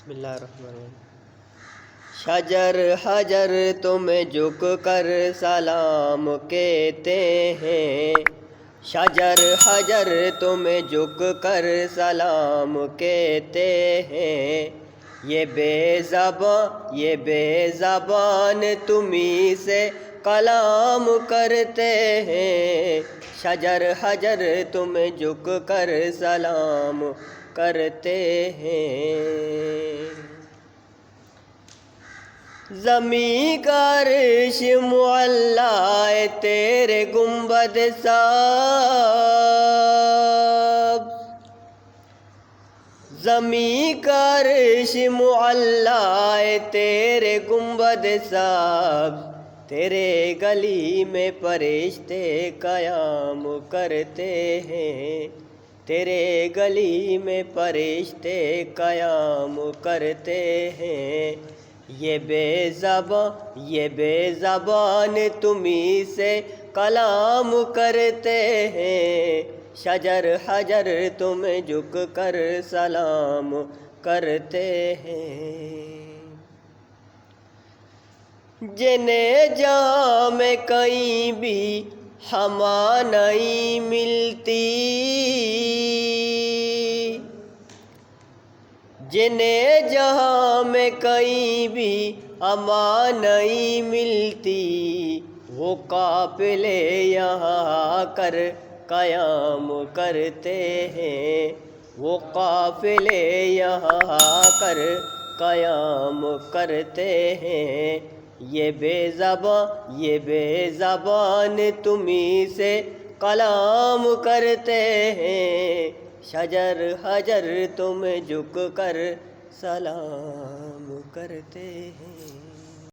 بسم اللہ الرحمن الرحیم۔ شجر حجر تمہیں جھک کر سلام کہتے ہیں، شجر حجر تمہیں جھک کر سلام کہتے ہیں، یہ بے زبان تمہیں سے کلام کرتے ہیں، شجر حجر تمہیں جھک کر سلام کرتے ہیں۔ زمین کا عرش معلیٰ ہے تیرے گنبد سبز، زمین کا عرش معلیٰ ہے تیرے گنبد سبز، تیرے گلی میں فرشتے قیام کرتے ہیں، تیرے گلی میں فرشتے قیام کرتے ہیں، یہ بے زبان تمہیں سے کلام کرتے ہیں، شجر حجر تمہیں جھک کر سلام کرتے ہیں۔ جنہیں جہاں میں کہیں بھی ہوا نہیں ملتی، جنہیں جہاں میں کہیں بھی ہوا نہیں ملتی، وہ قافلے یہاں آ کر قیام کرتے ہیں، وہ قافلے یہاں آ کر قیام کرتے ہیں، یہ بے زبان تمہیں سے کلام کرتے ہیں، شجر حجر تمہیں جھک کر سلام کرتے ہیں۔